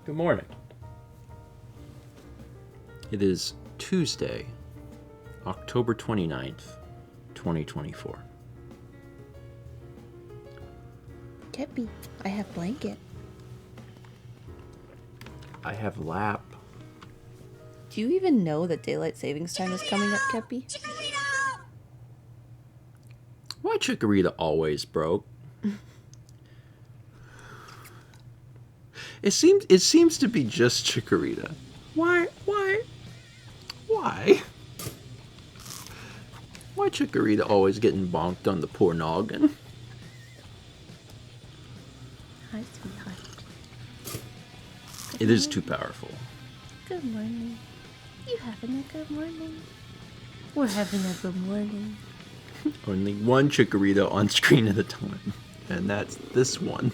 Good morning. It is Tuesday, October 29th, 2024. Kepi, I have blanket. I have lap. Do you even know that daylight savings time is coming up, Kepi? Why Chikorita always broke? It seems to be just Chikorita. Why Chikorita always getting bonked on the poor noggin? Hi, sweetheart. It is too powerful. Good morning. You having a good morning? We're having a good morning. Only one Chikorita on screen at a time, and that's this one.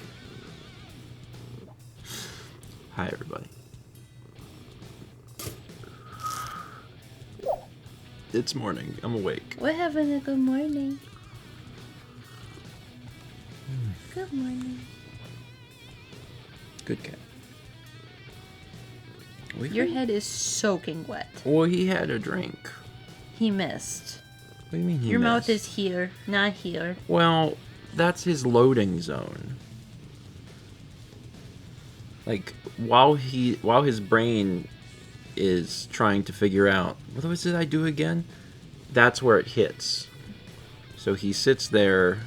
Hi, everybody. It's morning. I'm awake. We're having a good morning. Good morning. Good cat. Your head is soaking wet. Well, he had a drink. He missed. What do you mean he Your mouth missed? is here, not here. Well, that's his loading zone. Like, while his brain is trying to figure out, what was it I do again? That's where it hits. So he sits there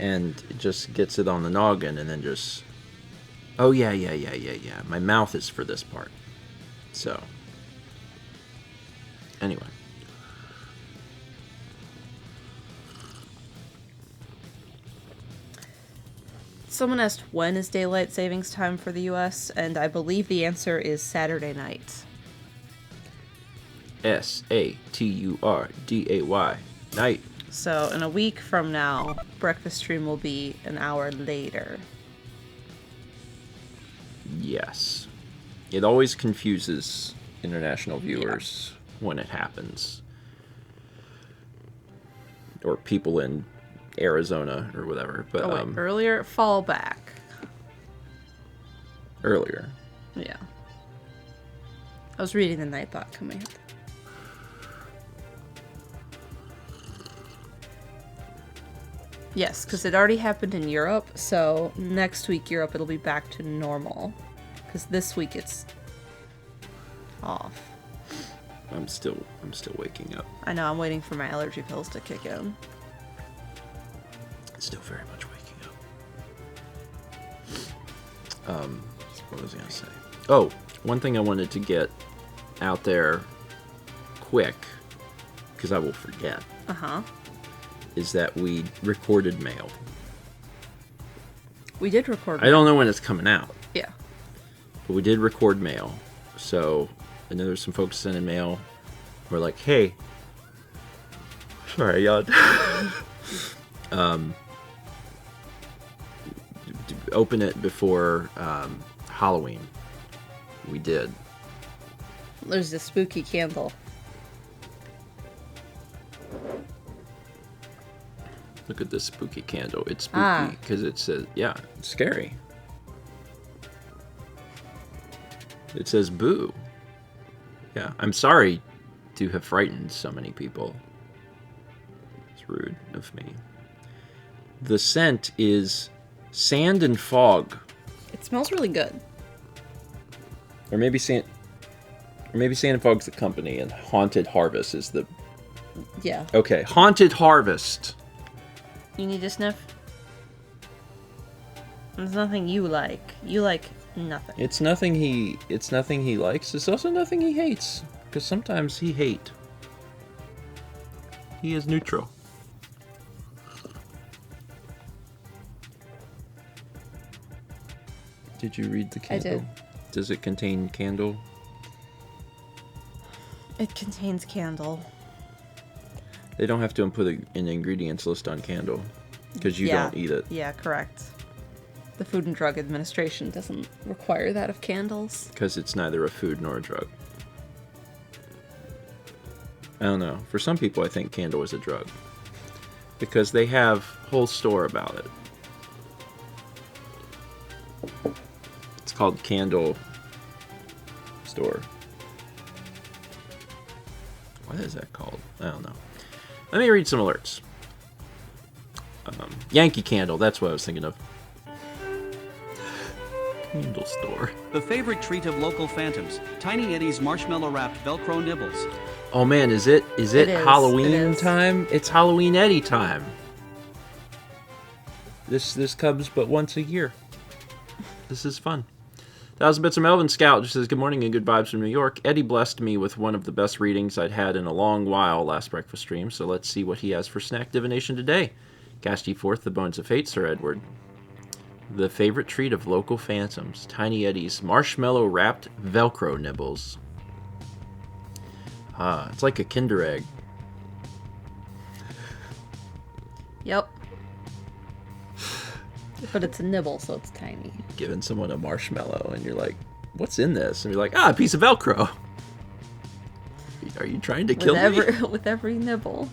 and just gets it on the noggin and then just, oh yeah. My mouth is for this part. So, anyway. Someone asked when is daylight savings time for the US, and I believe the answer is Saturday night. Saturday, night. So in a week from now, breakfast stream will be an hour later. Yes. It always confuses international viewers when it happens. Or people in Arizona or whatever. But Earlier, fall back. Earlier. Yeah. I was reading the Nightbot command. Yes, because it already happened in Europe, so next week Europe it'll be back to normal. Because this week it's off. I'm still waking up. I know, I'm waiting for my allergy pills to kick in. Still very much waking up. What was I gonna say? Oh, one thing I wanted to get out there quick, because I will forget. Is that we recorded mail. We did record mail. I don't know when it's coming out. Yeah. But we did record mail. So I know there's some folks sending mail. We're like, hey. Sorry, y'all. Open it before Halloween. We did. There's a spooky candle. Look at this spooky candle. It's spooky because it says, yeah, it's scary. It says boo. Yeah, I'm sorry to have frightened so many people. It's rude of me. The scent is sand and fog. It smells really good. Or maybe sand and fog's the company and Haunted Harvest is the... Yeah. Okay, Haunted Harvest. You need a sniff? There's nothing you like. You like nothing. It's nothing he likes. It's also nothing he hates. Because sometimes he hate. He is neutral. Did you read the candle? I did. Does it contain candle? It contains candle. They don't have to put an ingredients list on candle. Because you don't eat it. Yeah, correct. The Food and Drug Administration doesn't require that of candles. Because it's neither a food nor a drug. I don't know. For some people, I think candle is a drug. Because they have a whole store about it. It's called Candle Store. What is that called? I don't know. Let me read some alerts. Yankee Candle, that's what I was thinking of. Candle Store. The favorite treat of local phantoms, Tiny Eddie's marshmallow-wrapped Velcro nibbles. Oh man, is it Halloween it is. time? It's Halloween Eddie time. This comes but once a year. This is fun. 1,000 Bits of Melvin Scout just says, good morning and good vibes from New York. Eddie blessed me with one of the best readings I'd had in a long while last breakfast stream, so let's see what he has for snack divination today. Cast ye forth the bones of fate, Sir Edward. The favorite treat of local phantoms, Tiny Eddie's marshmallow-wrapped Velcro nibbles. Ah, it's like a Kinder Egg. Yep. But it's a nibble, so it's tiny. Giving someone a marshmallow, and you're like, what's in this? And you're like, a piece of Velcro. Are you trying to kill me? With every nibble.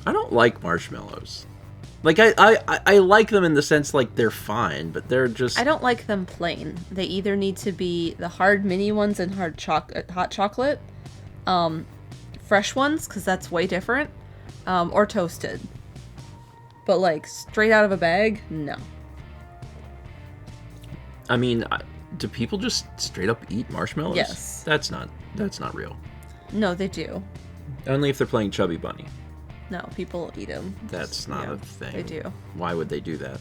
I don't like marshmallows. Like, I like them in the sense, like, they're fine, but they're just... I don't like them plain. They either need to be the hard mini ones and hot chocolate, fresh ones, because that's way different, or toasted. But, like, straight out of a bag, no. I mean, do people just straight up eat marshmallows? Yes. That's not real. No, they do. Only if they're playing Chubby Bunny. No, people eat them. That's not a thing. They do. Why would they do that?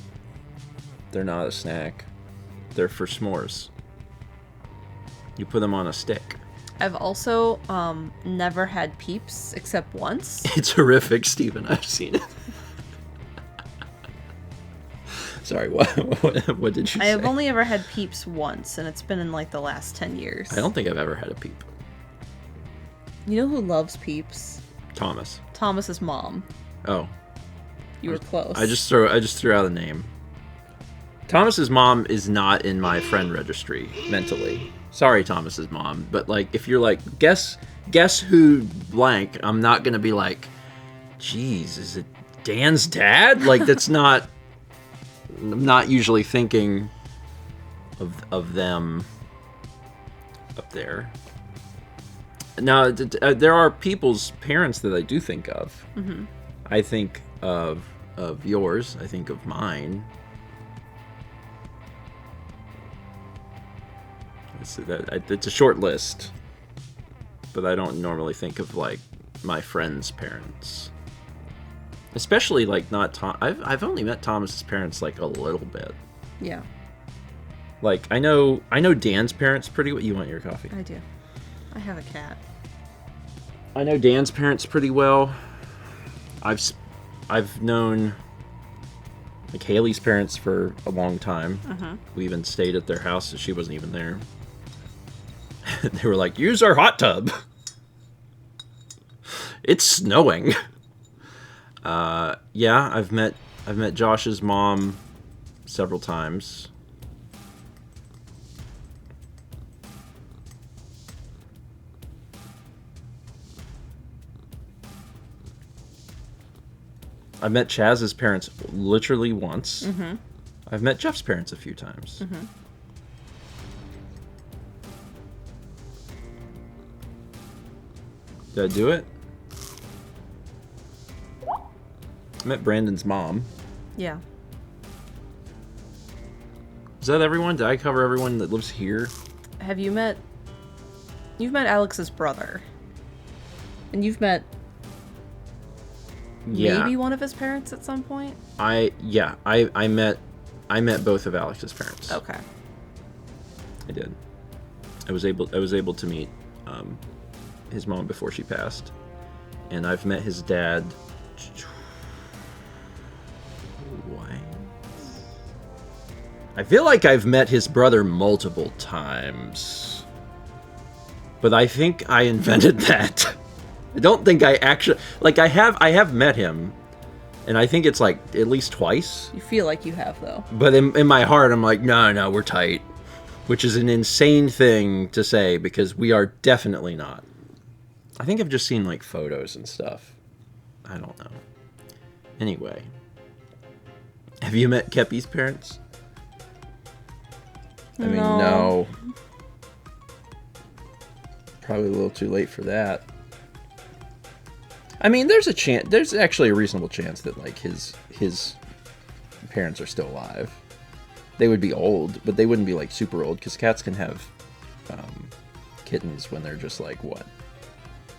They're not a snack. They're for s'mores. You put them on a stick. I've also never had Peeps except once. It's horrific, Steven. I've seen it. Sorry, what did you say? I have only ever had Peeps once, and it's been in like the last 10 years. I don't think I've ever had a Peep. You know who loves Peeps? Thomas. Thomas's mom. Oh. You were close. I just threw out a name. Thomas's mom is not in my friend registry mentally. Sorry, Thomas's mom, but like if you're like guess who blank, I'm not gonna be like, geez, is it Dan's dad? Like that's not. I'm not usually thinking of them up there. Now, there are people's parents that I do think of. Mm-hmm. I think of yours. I think of mine. It's a short list, but I don't normally think of like my friends' parents. Especially like not Tom. I've only met Thomas's parents like a little bit. Yeah. Like I know Dan's parents pretty well. You want your coffee? I do. I have a cat. I know Dan's parents pretty well. I've known like Haley's parents for a long time. Uh-huh. We even stayed at their house, so she wasn't even there. They were like, "Use our hot tub." It's snowing. Yeah, I've met Josh's mom several times. I've met Chaz's parents literally once. Mm-hmm. I've met Jeff's parents a few times. Mm-hmm. Did I do it? I met Brandon's mom. Yeah. Is that everyone? Did I cover everyone that lives here? Have you met... You've met Alex's brother. And you've met... Yeah. Maybe one of his parents at some point? I met both of Alex's parents. Okay. I did. I was able to meet his mom before she passed. And I've met his dad twice. I feel like I've met his brother multiple times. But I think I invented that. I don't think I actually... Like, I have met him. And I think it's, like, at least twice. You feel like you have, though. But in my heart, I'm like, no, we're tight. Which is an insane thing to say, because we are definitely not. I think I've just seen, like, photos and stuff. I don't know. Anyway. Have you met Kepi's parents? I mean, no. Probably a little too late for that. I mean, there's a chance. There's actually a reasonable chance that like his parents are still alive. They would be old, but they wouldn't be like super old because cats can have kittens when they're just like what?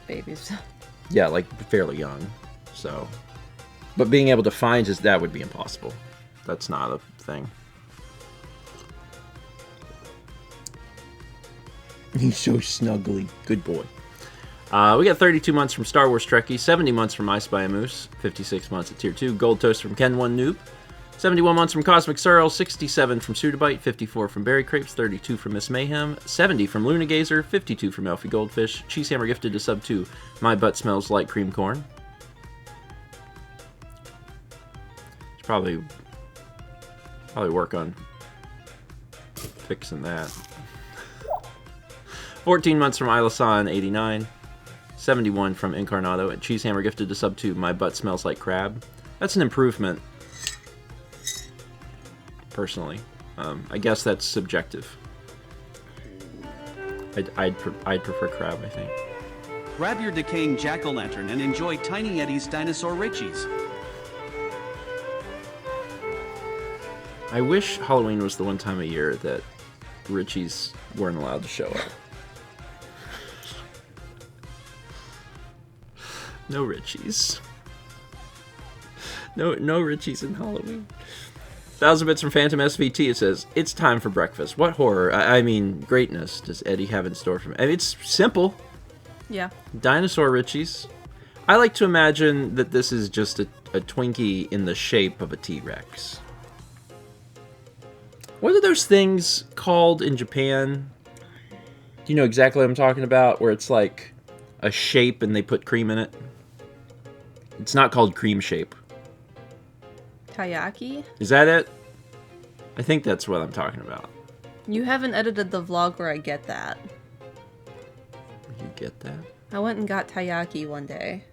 Babies. Yeah, like fairly young. So, but being able to find that would be impossible. That's not a thing. He's so snuggly. Good boy. We got 32 months from Star Wars Trekkie, 70 months from I Spy a Moose, 56 months at Tier 2, Gold Toast from Ken1 Noob, 71 months from Cosmic Searle, 67 from Sudabite, 54 from Berry Crepes, 32 from Miss Mayhem, 70 from Luna Gazer, 52 from Elfie Goldfish, Cheesehammer gifted to sub 2, My Butt Smells Like Cream Corn. Should probably work on fixing that. 14 months from Isla-san, 89. 71 from Incarnado, and Cheesehammer gifted to sub 2, My Butt Smells Like Crab. That's an improvement. Personally. I guess that's subjective. I'd prefer crab, I think. Grab your decaying jack-o'-lantern and enjoy Tiny Eddie's Dinosaur Richies. I wish Halloween was the one time a year that Richies weren't allowed to show up. No Richies. No Richies in Halloween. 1,000 bits from Phantom SVT. It says, it's time for breakfast. What horror, I mean greatness, does Eddie have in store for me? I mean, it's simple. Yeah. Dinosaur Richies. I like to imagine that this is just a Twinkie in the shape of a T-Rex. What are those things called in Japan? Do you know exactly what I'm talking about? Where it's like a shape and they put cream in it? It's not called cream shape. Taiyaki? Is that it? I think that's what I'm talking about. You haven't edited the vlog where I get that. You get that? I went and got taiyaki one day.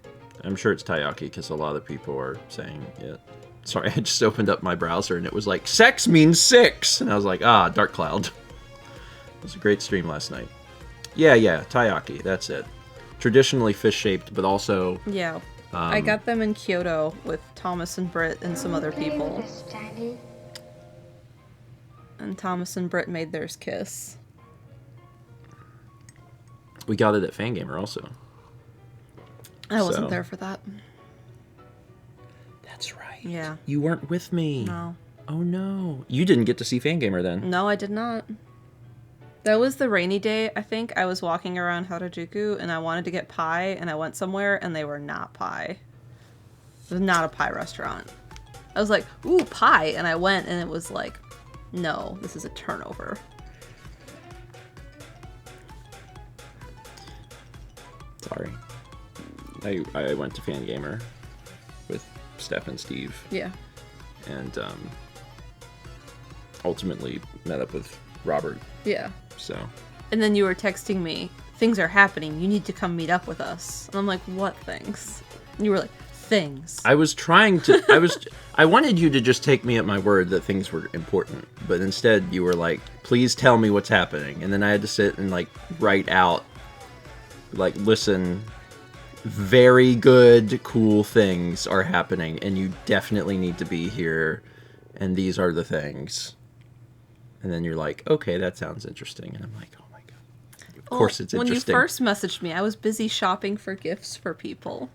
I'm sure it's taiyaki because a lot of people are saying it. Sorry, I just opened up my browser and it was like, sex means 6! And I was like, Dark Cloud. It was a great stream last night. Yeah, taiyaki, that's it. Traditionally fish-shaped, but also... Yeah. I got them in Kyoto with Thomas and Britt and some other people. And Thomas and Britt made theirs kiss. We got it at Fangamer also. I wasn't there for that. That's right. Yeah. You weren't with me. No. Oh no. You didn't get to see Fangamer then. No, I did not. That was the rainy day, I think. I was walking around Harajuku and I wanted to get pie and I went somewhere and they were not pie. It was not a pie restaurant. I was like, ooh, pie. And I went and it was like, no, this is a turnover. Sorry. I went to Fangamer with Steph and Steve. Yeah. And ultimately met up with Robert. Yeah. So. And then you were texting me, things are happening, you need to come meet up with us. And I'm like, what things? And you were like, things. I was trying to, I wanted you to just take me at my word that things were important. But instead you were like, please tell me what's happening. And then I had to sit and like write out, like, listen, very good, cool things are happening. And you definitely need to be here. And these are the things. And then you're like, okay, that sounds interesting. And I'm like, oh my god. Of course it's interesting. When you first messaged me, I was busy shopping for gifts for people.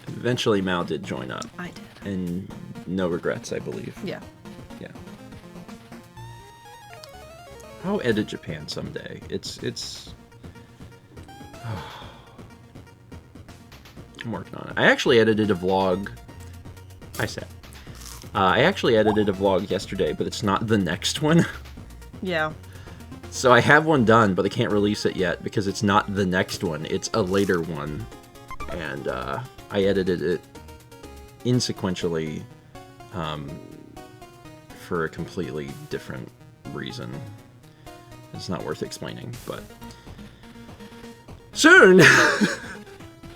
Eventually Mal did join up. I did. And no regrets, I believe. Yeah. Yeah. I'll edit Japan someday. It's I'm working on it. I actually edited a vlog. I actually edited a vlog yesterday, but it's not the next one. Yeah. So I have one done, but I can't release it yet because it's not the next one. It's a later one. And I edited it insequentially for a completely different reason. It's not worth explaining, but soon!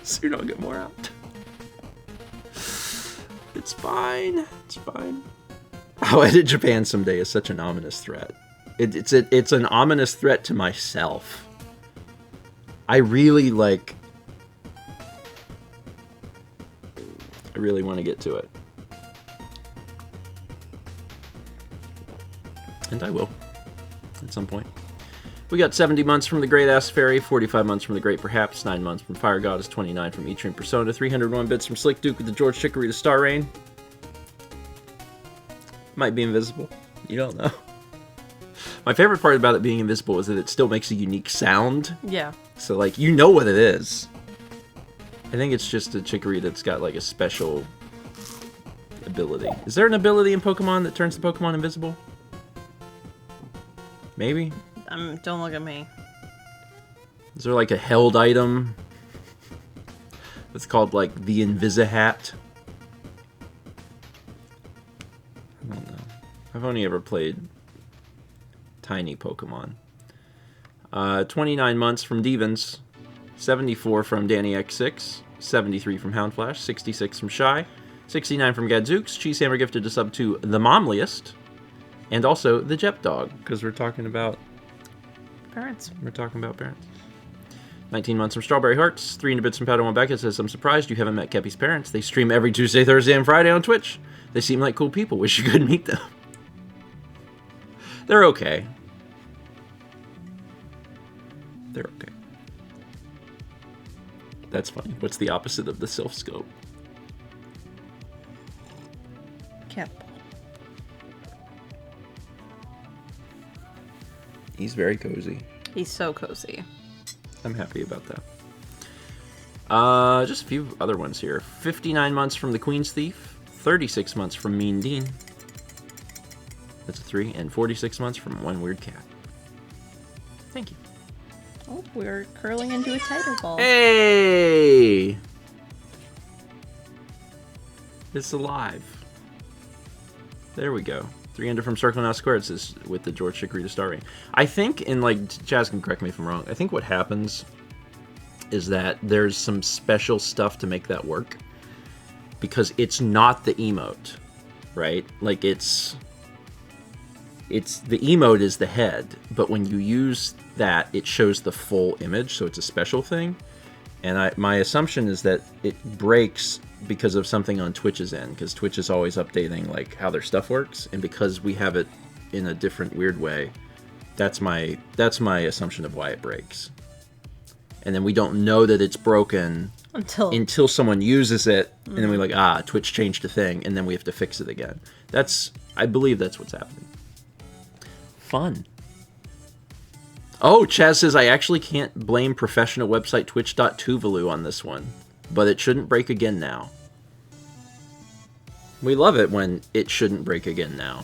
Soon I'll get more out. It's fine. It's fine. I'll edit Japan someday is such an ominous threat. It's an ominous threat to myself. I really want to get to it. And I will. At some point. We got 70 months from the Great Ass Fairy, 45 months from the Great Perhaps, 9 months from Fire Goddess, 29 from Etrian Persona, 301 bits from Slick Duke with the George Chicory Star Rain. Might be invisible. You don't know. My favorite part about it being invisible is that it still makes a unique sound. Yeah. So, like, you know what it is. I think it's just a Chicory that's got, like, a special ability. Is there an ability in Pokemon that turns the Pokemon invisible? Maybe? Don't look at me. Is there like a held item that's called like the Invisi-Hat? I don't know. I've only ever played tiny Pokemon. 29 months from Devons, 74 from Danny X6, 73 from Houndflash, 66 from Shy, 69 from Gadzooks, Cheesehammer gifted a sub to The Momliest, and also the Jep Dog, because we're talking about Parents. 19 months from Strawberry Hearts, 300 bits from Padawan Beckett says, I'm surprised you haven't met Kepi's parents. They stream every Tuesday, Thursday, and Friday on Twitch. They seem like cool people. Wish you could meet them. They're okay. They're okay. That's funny. What's the opposite of the Sylph Scope? Kep. He's very cozy. He's so cozy. I'm happy about that. Just a few other ones here. 59 months from The Queen's Thief. 36 months from Mean Dean. That's a 3. And 46 months from One Weird Cat. Thank you. Oh, we're curling into a tighter ball. Hey! It's alive. There we go. 300 from Circle Now Squared says with the George Chicory Star Ring. I think, and like, Chaz can correct me if I'm wrong, I think what happens is that there's some special stuff to make that work. Because it's not the emote, right? Like, it's the emote is the head, but when you use that, it shows the full image, so it's a special thing. And my assumption is that it breaks because of something on Twitch's end, because Twitch is always updating like how their stuff works, and because we have it in a different weird way, that's my assumption of why it breaks. And then we don't know that it's broken until someone uses it, and then we're like, Twitch changed a thing, and then we have to fix it again. I believe that's what's happening. Fun. Oh, Chaz says, I actually can't blame professional website Twitch.Tuvalu on this one, but it shouldn't break again now. We love it when it shouldn't break again now.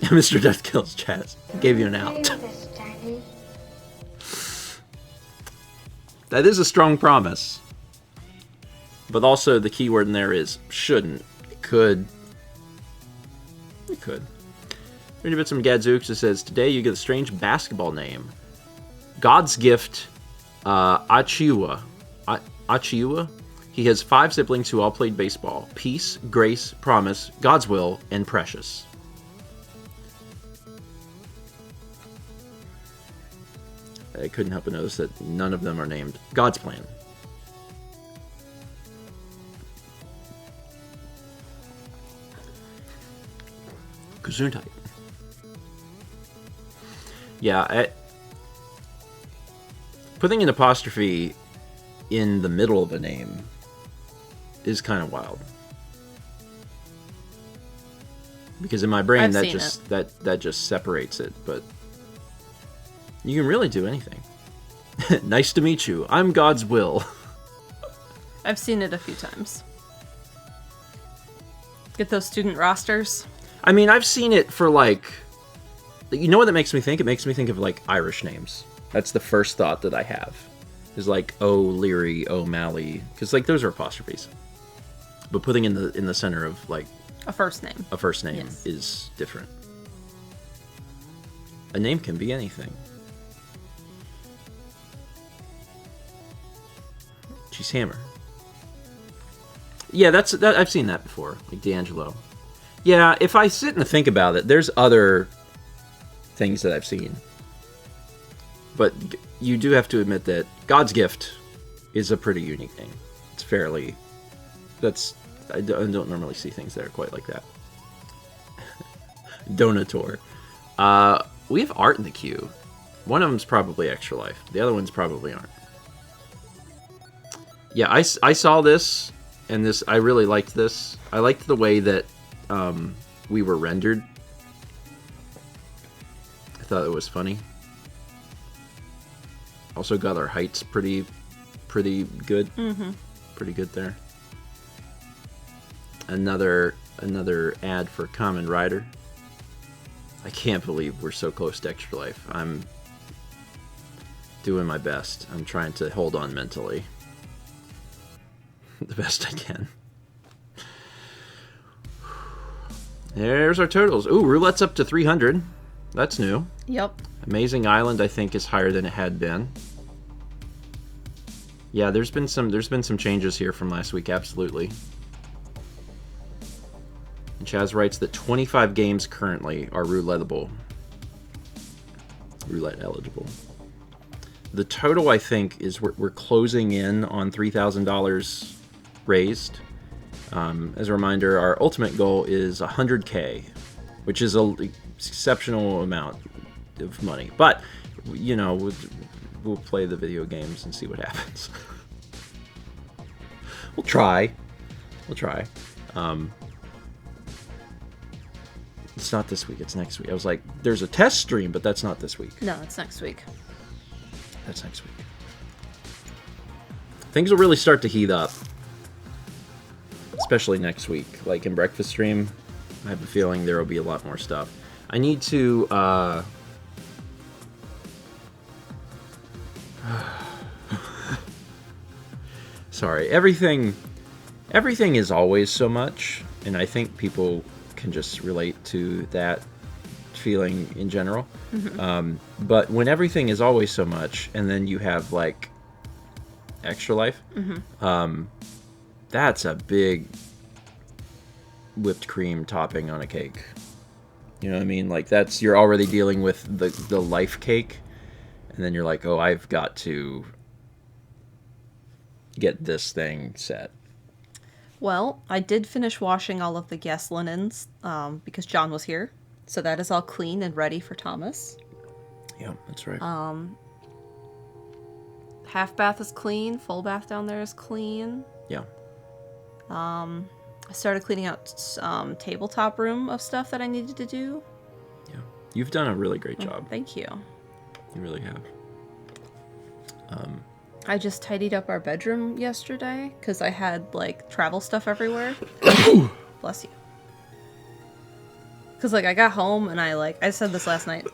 Mr. Death Kills Chaz. Gave you an out. That is a strong promise. But also the key word in there is shouldn't. It could. It could. Reading a bit from Gadzooks, it says, today you get a strange basketball name. God's gift, Achiuwa. Achiuwa? He has 5 siblings who all played baseball. Peace, Grace, Promise, God's Will, and Precious. I couldn't help but notice that none of them are named God's Plan. Gesundheit. Yeah, putting an apostrophe in the middle of a name is kind of wild. Because in my brain, that just separates it. But you can really do anything. Nice to meet you. I'm God's Will. I've seen it a few times. Get those student rosters. I mean, I've seen it for like... You know what that makes me think? It makes me think of like Irish names. That's the first thought that I have. Is like O'Leary, O'Malley, because like those are apostrophes. But putting in the center of like a first name. A first name yes. is different. A name can be anything. She's Hammer. Yeah, that I've seen that before, like D'Angelo. Yeah, if I sit and think about it, there's other things that I've seen. But you do have to admit that God's Gift is a pretty unique name. It's fairly... I don't normally see things that are quite like that. Donator. We have art in the queue. One of them's probably Extra Life. The other ones probably aren't. Yeah, I saw this, and this I really liked this. I liked the way that we were rendered. I thought it was funny. Also got our heights pretty good. Mm-hmm. Pretty good there. Another ad for Kamen Rider. I can't believe we're so close to Extra Life. I'm doing my best. I'm trying to hold on mentally. The best I can. There's our totals. Ooh, roulette's up to 300. That's new. Yep. Amazing Island, I think, is higher than it had been. Yeah, there's been some changes here from last week, absolutely. And Chaz writes that 25 games currently are roulette-able. Roulette eligible. The total, I think, is we're closing in on $3,000 raised. As a reminder, our ultimate goal is 100K, which is an exceptional amount of money. But, you know, we'll play the video games and see what happens. We'll try. It's not this week, it's next week. I was like, there's a test stream, but that's not this week. No, it's next week. That's next week. Things will really start to heat up. Especially next week. Like in Breakfast Stream, I have a feeling there will be a lot more stuff. I need to, sorry, everything is always so much, and I think people can just relate to that feeling in general. Mm-hmm. But when everything is always so much, and then you have like Extra Life, mm-hmm. That's a big whipped cream topping on a cake. You know what I mean? Like you're already dealing with the life cake, and then you're like, oh, I've got to get this thing set. Well, I did finish washing all of the guest linens because John was here. So that is all clean and ready for Thomas. Yeah, that's right. Half bath is clean. Full bath down there is clean. Yeah. I started cleaning out tabletop room of stuff that I needed to do. Yeah. You've done a really great job. Thank you. You really have. I just tidied up our bedroom yesterday because I had like travel stuff everywhere. Bless you. Because like I got home and I said this last night.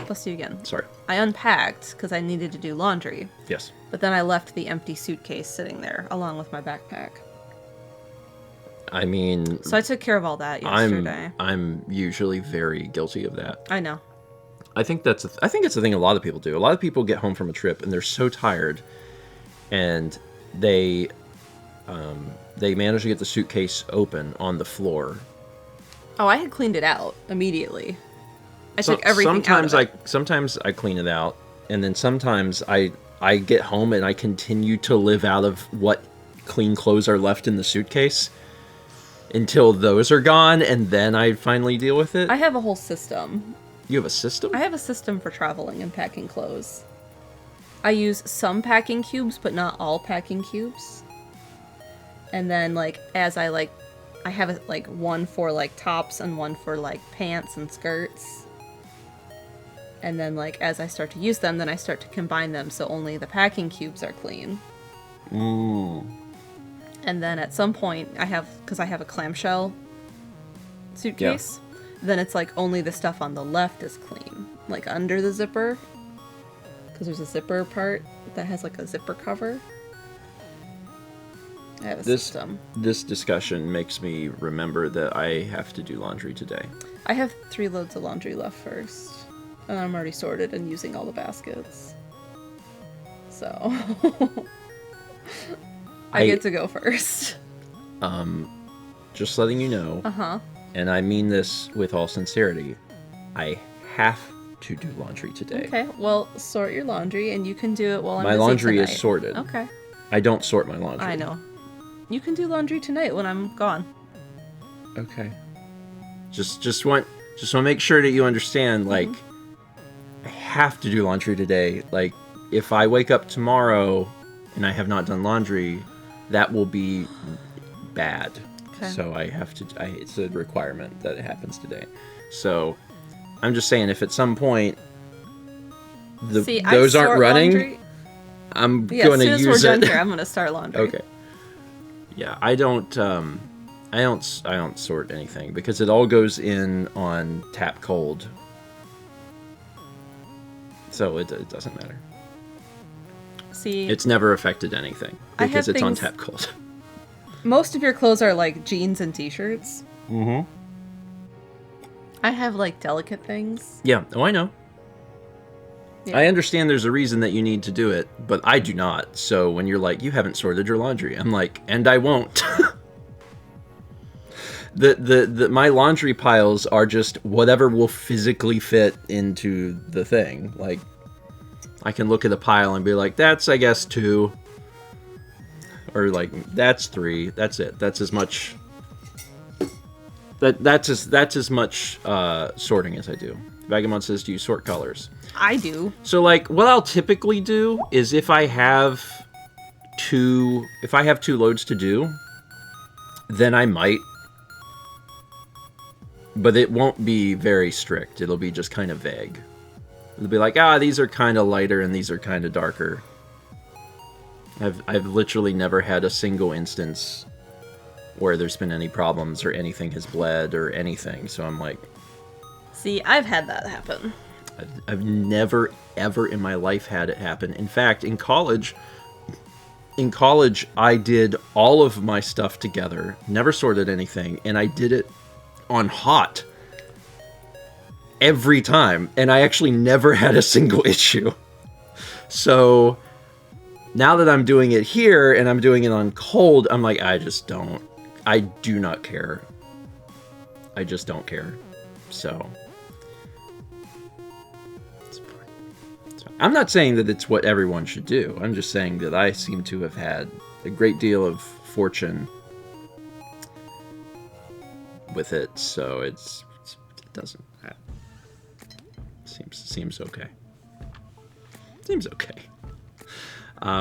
Bless you again. Sorry. I unpacked because I needed to do laundry. Yes. But then I left the empty suitcase sitting there along with my backpack. I mean, so I took care of all that yesterday. I'm usually very guilty of that. I know. I think it's the thing a lot of people do. A lot of people get home from a trip and they're so tired, and they manage to get the suitcase open on the floor. Oh, I had cleaned it out immediately. I took everything out of it. Sometimes I clean it out, and then sometimes I get home and I continue to live out of what clean clothes are left in the suitcase until those are gone, and then I finally deal with it. I have a whole system. You have a system? I have a system for traveling and packing clothes. I use some packing cubes, but not all packing cubes. And then, like, as I have one for like tops and one for like pants and skirts. And then like as I start to use them, then I start to combine them so only the packing cubes are clean. Ooh. And then at some point because I have a clamshell suitcase, then it's like only the stuff on the left is clean. Like under the zipper. Because there's a zipper part that has like a zipper cover. I have a system. This discussion makes me remember that I have to do laundry today. I have 3 loads of laundry left first. And I'm already sorted and using all the baskets. So. I get to go first. Just letting you know, and I mean this with all sincerity, I have to do laundry today. Okay, well, sort your laundry, and you can do it while I'm My busy laundry tonight. is sorted. Okay. I don't sort my laundry. I know. You can do laundry tonight when I'm gone. Okay. Just want to make sure that you understand, like, I have to do laundry today. Like, if I wake up tomorrow and I have not done laundry, that will be bad. Okay. So I have to, it's a requirement that it happens today. So I'm just saying, if at some point those aren't running, laundry. I'm Yeah, going to as soon as use we're done it. here, I'm going to start laundry. Okay. Yeah, I don't sort anything because it all goes in on tap cold. So it doesn't matter. See, It's never affected anything I because have it's on things- tap cold. most of your clothes are like jeans and t-shirts. Mm-hmm. I have like delicate things. Yeah. Oh, I know. Yeah. I understand there's a reason that you need to do it, but I do not. So when you're like, you haven't sorted your laundry, I'm like, and I won't. My laundry piles are just whatever will physically fit into the thing. Like, I can look at a pile and be like, that's, I guess, 2. Or like, that's 3. That's it. That's as much. That's as much sorting as I do. Vagabond says, do you sort colors? I do. So, like, what I'll typically do is if I have 2 loads to do, then I might. But it won't be very strict. It'll be just kind of vague. It'll be like, these are kind of lighter and these are kind of darker. I've literally never had a single instance where there's been any problems or anything has bled or anything. So I'm like... See, I've had that happen. I've never, ever in my life had it happen. In fact, in college, I did all of my stuff together, never sorted anything, and I did it on hot every time, and I actually never had a single issue. So now that I'm doing it here and I'm doing it on cold, I'm like, I do not care. I just don't care. So I'm not saying that it's what everyone should do. I'm just saying that I seem to have had a great deal of fortune with it, so it doesn't seems okay. Seems okay.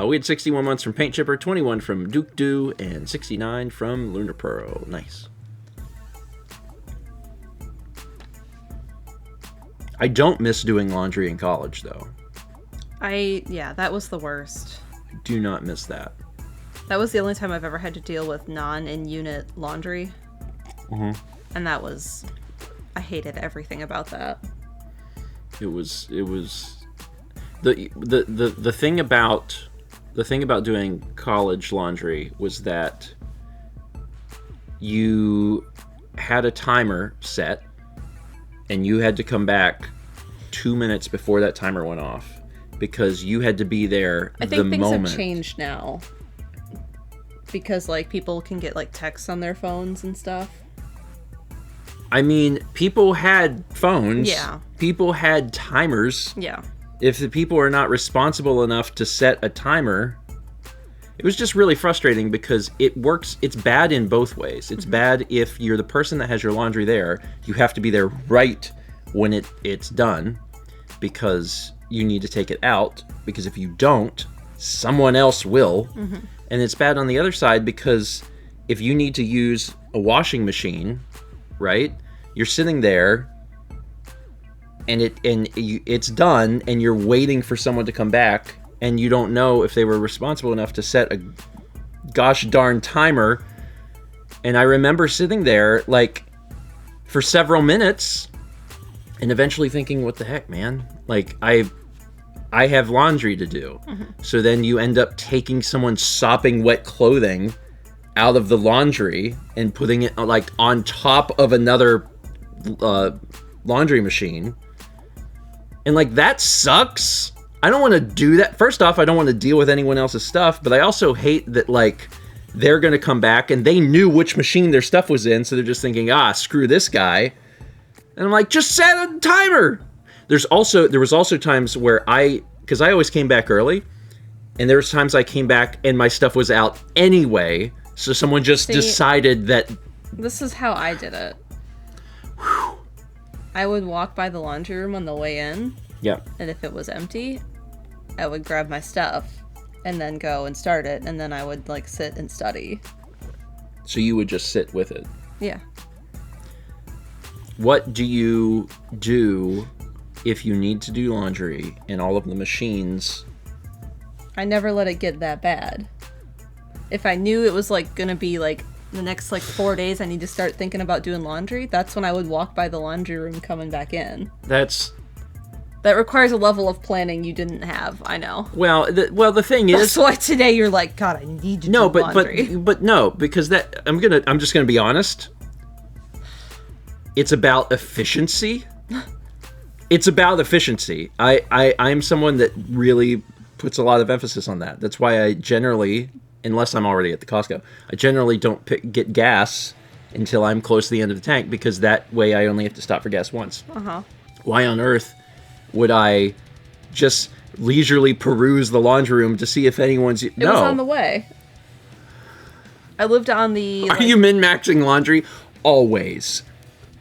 We had 61 months from Paint Chipper, 21 from Duke Dew, and 69 from Lunar Pearl. Nice. I don't miss doing laundry in college, though. That was the worst. I do not miss that. That was the only time I've ever had to deal with non-in-unit laundry. Mm-hmm. And I hated everything about that. It was the thing about doing college laundry was that you had a timer set and you had to come back 2 minutes before that timer went off because you had to be there I think things moment. have changed now because like people can get like texts on their phones and stuff. I mean, people had phones. Yeah. People had timers. Yeah. If the people are not responsible enough to set a timer, it was just really frustrating because it works. It's bad in both ways. It's bad if you're the person that has your laundry there. You have to be there right when it's done because you need to take it out. Because if you don't, someone else will. Mm-hmm. And it's bad on the other side because if you need to use a washing machine, right? You're sitting there and it's done and you're waiting for someone to come back and you don't know if they were responsible enough to set a gosh darn timer. And I remember sitting there like for several minutes and eventually thinking, what the heck, man? Like I have laundry to do. Mm-hmm. So then you end up taking someone's sopping wet clothing out of the laundry and putting it like on top of another laundry machine. And like that sucks. I don't want to do that. First off, I don't want to deal with anyone else's stuff, but I also hate that, like, they're going to come back and they knew which machine their stuff was in, so they're just thinking, screw this guy. And I'm like, just set a timer. There was also times where because I always came back early, and there was times I came back and my stuff was out anyway, so someone just decided that... This is how I did it. Whew. I would walk by the laundry room on the way in. Yeah. And if it was empty, I would grab my stuff and then go and start it, and then I would, like, sit and study. So you would just sit with it? Yeah. What do you do if you need to do laundry and all of the machines... I never let it get that bad. If I knew it was, like, gonna be, like, the next, like, 4 days I need to start thinking about doing laundry, that's when I would walk by the laundry room coming back in. That requires a level of planning you didn't have, I know. Well, the thing is... That's why today you're like, God, I need to do laundry. But no, because I'm just gonna be honest. It's about efficiency. It's about efficiency. I'm someone that really puts a lot of emphasis on that. That's why I generally, unless I'm already at the Costco, I generally don't get gas until I'm close to the end of the tank, because that way I only have to stop for gas once. Uh-huh. Why on earth would I just leisurely peruse the laundry room to see if anyone's... It was on the way. I lived on the... Are you min-maxing laundry? Always.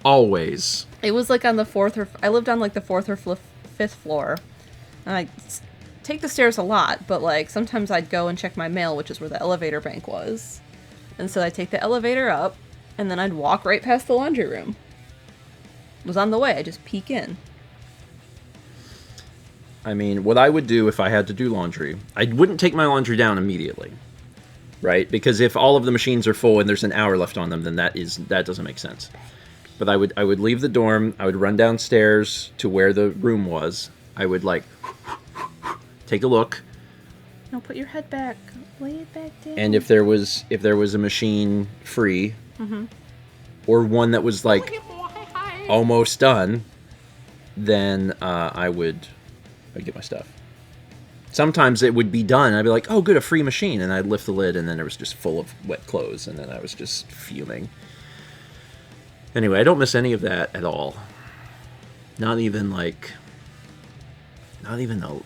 Always. It was like on the I lived on like the 4th or 5th floor. And I take the stairs a lot, but like sometimes I'd go and check my mail, which is where the elevator bank was. And so I'd take the elevator up, and then I'd walk right past the laundry room. It was on the way. I just peek in. I mean, what I would do if I had to do laundry, I wouldn't take my laundry down immediately, right? Because if all of the machines are full and there's an hour left on them, then that doesn't make sense. But I would leave the dorm. I would run downstairs to where the room was. I would like take a look. No, put your head back. Lay it back down. And if there was a machine free, or one that was like almost done, then I'd get my stuff. Sometimes it would be done. I'd be like, oh, good, a free machine. And I'd lift the lid, and then it was just full of wet clothes. And then I was just fuming. Anyway, I don't miss any of that at all. Not even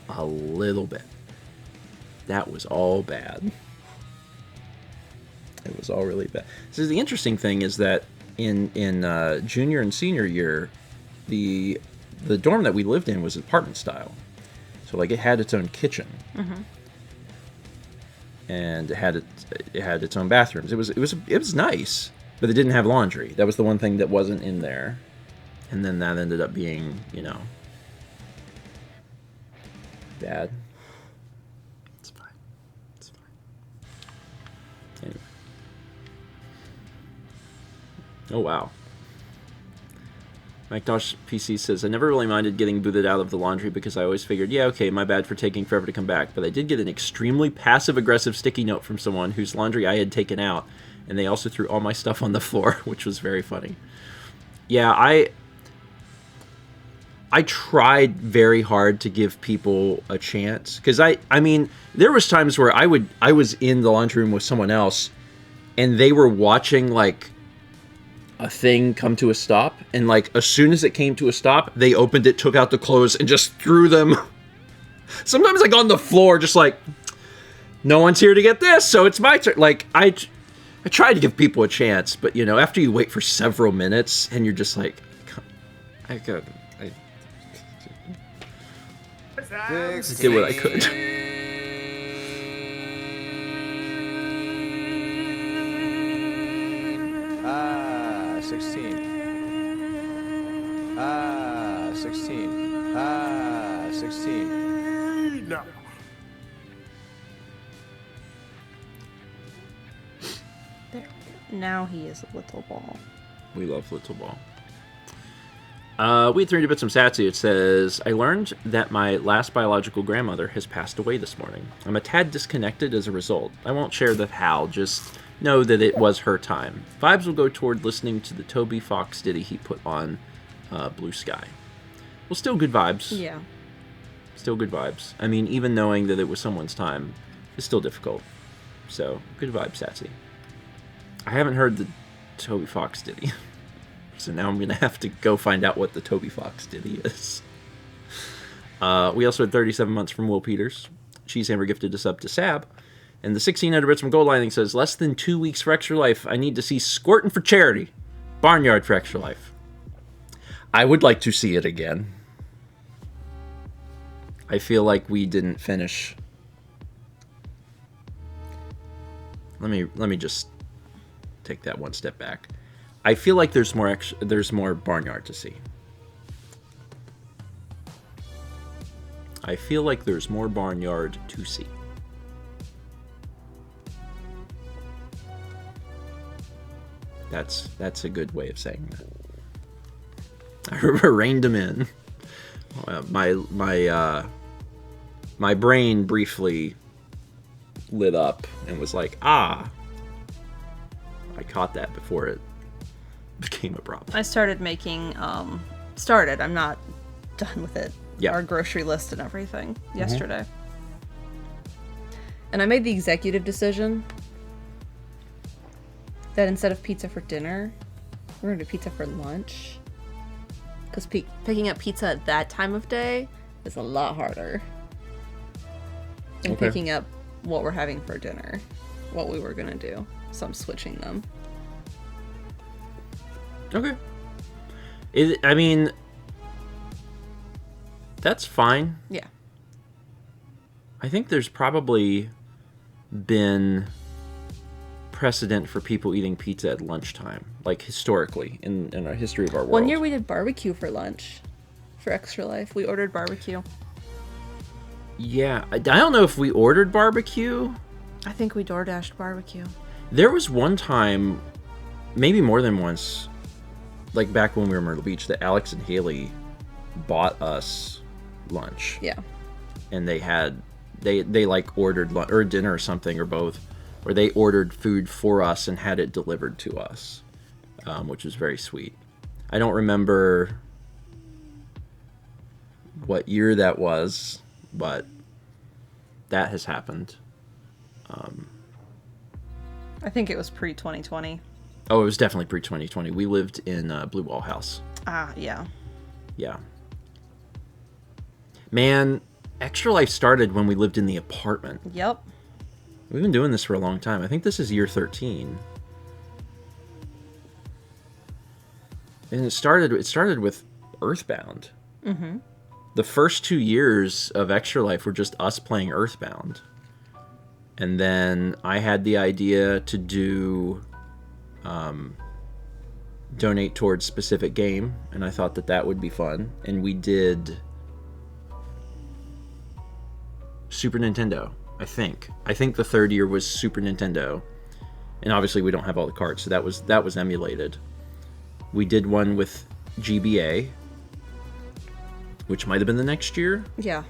a little bit. That was all bad. It was all really bad. So the interesting thing is that in junior and senior year, the dorm that we lived in was apartment style. So like it had its own kitchen, and it had its own bathrooms. It was nice, but it didn't have laundry. That was the one thing that wasn't in there, and then that ended up being, bad. It's fine. It's fine. Anyway. Oh wow. McDosh PC says, I never really minded getting booted out of the laundry because I always figured, yeah, okay, my bad for taking forever to come back. But I did get an extremely passive-aggressive sticky note from someone whose laundry I had taken out, and they also threw all my stuff on the floor, which was very funny. Yeah, I tried very hard to give people a chance, because I mean, there was times where I was in the laundry room with someone else, and they were watching, like, a thing come to a stop, and like as soon as it came to a stop, they opened it, took out the clothes, and just threw them sometimes like on the floor, just like, no one's here to get this, so it's my turn. Like I tried to give people a chance, but after you wait for several minutes and you're just like, I did what I could. 16. 16. 16. No. There. Now he is a little ball. We love little ball. We had 3 bits from Satsu. It says, I learned that my last biological grandmother has passed away this morning. I'm a tad disconnected as a result. I won't share the how, just know that it was her time. Vibes will go toward listening to the Toby Fox ditty he put on Blue Sky. Well, still good vibes. Yeah. Still good vibes. I mean, even knowing that it was someone's time is still difficult. So, good vibes, Satsy. I haven't heard the Toby Fox ditty. So now I'm going to have to go find out what the Toby Fox ditty is. We also had 37 months from Will Peters. Cheesehammer gifted us up to Sab. And the 1600 bits from Gold Lining says, less than 2 weeks for Extra Life. I need to see Squirtin' for Charity. Barnyard for Extra Life. I would like to see it again. I feel like we didn't finish. Let me just take that one step back. I feel like there's more Barnyard to see. I feel like there's more Barnyard to see. That's a good way of saying that. I reined him in. My brain briefly lit up and was like, ah. I caught that before it became a problem. I started making, I'm not done with it. Yeah. Our grocery list and everything yesterday. And I made the executive decision that instead of pizza for dinner, we're going to do pizza for lunch. Because picking up pizza at that time of day is a lot harder than picking up what we're having for dinner, what we were going to do. So I'm switching them. Okay. I mean, that's fine. Yeah. I think there's probably been precedent for people eating pizza at lunchtime, like historically, in our history of our world. One year we did barbecue for lunch for Extra Life. We ordered barbecue. Yeah. I don't know if we ordered barbecue. I think we DoorDashed barbecue. There was one time, maybe more than once, like back when we were in Myrtle Beach, that Alex and Haley bought us lunch. Yeah. And they like ordered lunch or dinner or something or both, or they ordered food for us and had it delivered to us, which was very sweet. I don't remember what year that was, but that has happened. I think it was pre-2020. Oh, it was definitely pre-2020. We lived in Blue Wall House. Ah, yeah. Yeah. Man, Extra Life started when we lived in the apartment. Yep. We've been doing this for a long time. I think this is year 13. And it started with Earthbound. Mm-hmm. The first 2 years of Extra Life were just us playing Earthbound. And then I had the idea to do donate towards specific game, and I thought that would be fun. And we did Super Nintendo, I think. I think the third year was Super Nintendo. And obviously we don't have all the cards, so that was emulated. We did one with GBA, which might have been the next year. Yeah.